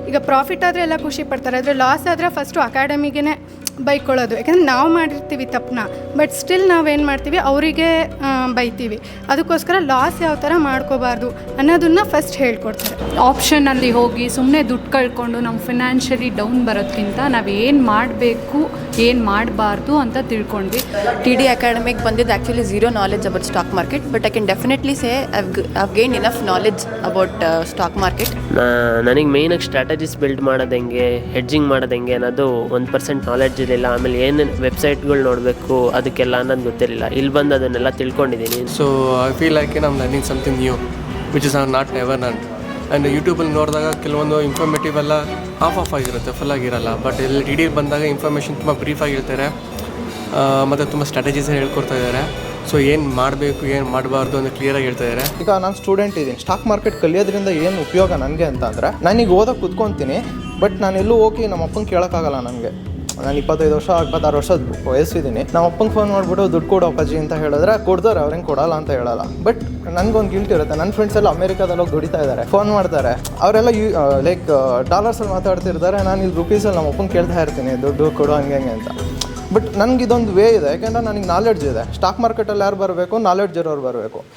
ಈಗ ಪ್ರಾಫಿಟ್ ಆದರೆ ಎಲ್ಲ ಖುಷಿ ಪಡ್ತಾರೆ, ಆದರೆ ಲಾಸ್ ಆದರೆ ಫಸ್ಟು ಅಕಾಡೆಮಿಗೆ ಬೈಕೊಳ್ಳೋದು. ಯಾಕಂದರೆ ನಾವು ಮಾಡಿರ್ತೀವಿ ತಪ್ಪನ್ನ, ಬಟ್ ಸ್ಟಿಲ್ ನಾವೇನು ಮಾಡ್ತೀವಿ ಅವರಿಗೆ ಬೈತೀವಿ. ಅದಕ್ಕೋಸ್ಕರ ಲಾಸ್ ಯಾವ ಥರ ಮಾಡ್ಕೋಬಾರ್ದು ಅನ್ನೋದನ್ನು ಫಸ್ಟ್ ಹೇಳ್ಕೊಡ್ತಾರೆ. ಆಪ್ಷನಲ್ಲಿ ಹೋಗಿ ಸುಮ್ಮನೆ ದುಡ್ಡು ಕಳ್ಕೊಂಡು ನಾವು ಫಿನಾನ್ಷಿಯಲಿ ಡೌನ್ ಬರೋದಕ್ಕಿಂತ ನಾವು ಏನು ಮಾಡಬೇಕು ಏನು ಮಾಡಬಾರ್ದು ಅಂತ ತಿಳ್ಕೊಂಡ್ವಿ. TD ಅಕಾಡೆಮಿಗೆ ಬಂದಿದ್ದು actually zero knowledge about stock market, but I can definitely say I've gain enough knowledge about stock market. ನನಗೆ ಮೇಯ್ನಾಗಿ ಸ್ಟ್ರಾಟಜೀಸ್ ಬಿಲ್ಡ್ ಮಾಡೋದು ಹೆಂಗೆ, ಹೆಡ್ಜಿಂಗ್ ಮಾಡೋದು ಹೆಂಗೆ ಅನ್ನೋದು 1% ನಾಲೆಡ್ಜ್ ಇರಲಿಲ್ಲ. ಆಮೇಲೆ ಏನೇನು ವೆಬ್ಸೈಟ್ಗಳು ನೋಡಬೇಕು ಅದಕ್ಕೆಲ್ಲ ಅನ್ನೋದು ಗೊತ್ತಿರಲಿಲ್ಲ. ಇಲ್ಲಿ ಬಂದು ಅದನ್ನೆಲ್ಲ ತಿಳ್ಕೊಂಡಿದ್ದೀನಿ. So I feel like I'm learning something new which is not never learned. And ಯೂಟ್ಯೂಬಲ್ಲಿ ನೋಡಿದಾಗ ಕೆಲವೊಂದು ಇನ್ಫಾರ್ಮೇಟಿವ್ ಎಲ್ಲ ಆಫ್ ಆಗಿರುತ್ತೆ, ಫುಲ್ ಆಗಿರಲ್ಲ. ಬಟ್ ಇಲ್ಲಿ TD ಬಂದಾಗ ಇನ್ಫಾರ್ಮೇಷನ್ ತುಂಬ ಬ್ರೀಫಾಗಿ ಹೇಳ್ತಾರೆ ಮತ್ತು ತುಂಬ ಸ್ಟ್ರಾಟಜೀಸ್ ಹೇಳ್ಕೊಡ್ತಾ ಇದ್ದಾರೆ. ಸೊ ಏನು ಮಾಡಬೇಕು ಏನು ಮಾಡಬಾರ್ದು ಅಂತ ಕ್ಲಿಯರಾಗಿ ಹೇಳ್ತಾ ಇದ್ದಾರೆ. ಈಗ ನಾನು ಸ್ಟೂಡೆಂಟ್ ಇದ್ದೀನಿ, ಸ್ಟಾಕ್ ಮಾರ್ಕೆಟ್ ಕಲಿಯೋದ್ರಿಂದ ಏನು ಉಪಯೋಗ ನನಗೆ ಅಂತ ಅಂದರೆ, ನಾನೀಗ ಓದೋಕೆ ಕೂತ್ಕೊತೀನಿ, ಬಟ್ ನಾನು ಎಲ್ಲೂ ಹೋಗಿ ನಮ್ಮ ಅಪ್ಪಂಗೆ ಕೇಳೋಕ್ಕಾಗಲ್ಲ. ನನಗೆ ನಾನು 25 ವರ್ಷ 26 ವರ್ಷದ ವಯಸ್ಸಿದ್ದೀನಿ. ನಮ್ಮ ಅಪ್ಪಂಗೆ ಫೋನ್ ಮಾಡಿಬಿಟ್ಟು ದುಡ್ಡು ಕೊಡು ಅಪ್ಪಾಜಿ ಅಂತ ಹೇಳಿದ್ರೆ ಕೊಡ್ತಾರೆ, ಅವ್ರೇನು ಕೊಡಲ್ಲ ಅಂತ ಹೇಳಲ್ಲ. ಬಟ್ ನನಗೊಂದು ಗಿಲ್ಟ್ ಇರುತ್ತೆ. ನನ್ನ ಫ್ರೆಂಡ್ಸ್ ಎಲ್ಲ ಅಮೇರಿಕಾದಲ್ಲಿ ಹೋಗಿ ದುಡಿತಾ ಇದ್ದಾರೆ, ಫೋನ್ ಮಾಡ್ತಾರೆ, ಅವರೆಲ್ಲ ಲೈಕ್ ಡಾಲರ್ಸಲ್ಲಿ ಮಾತಾಡ್ತಿರ್ತಾರೆ. ನಾನು ಇಲ್ಲಿ ರುಪೀಸಲ್ಲಿ ನಮ್ಮ ಅಪ್ಪಂಗೆ ಕೇಳ್ತಾ ಇರ್ತೀನಿ ದುಡ್ಡು ಕೊಡು ಹಂಗೆ ಅಂತ. ಬಟ್ ನನಗೆ ಇದೊಂದು ವೇ ಇದೆ, ಯಾಕೆಂದರೆ ನನಗೆ ನಾಲೆಡ್ಜ್ ಇದೆ. ಸ್ಟಾಕ್ ಮಾರ್ಕೆಟಲ್ಲಿ ಯಾರು ಬರಬೇಕು, ನಾಲೆಡ್ಜ್ ಇರೋರು ಬರಬೇಕು.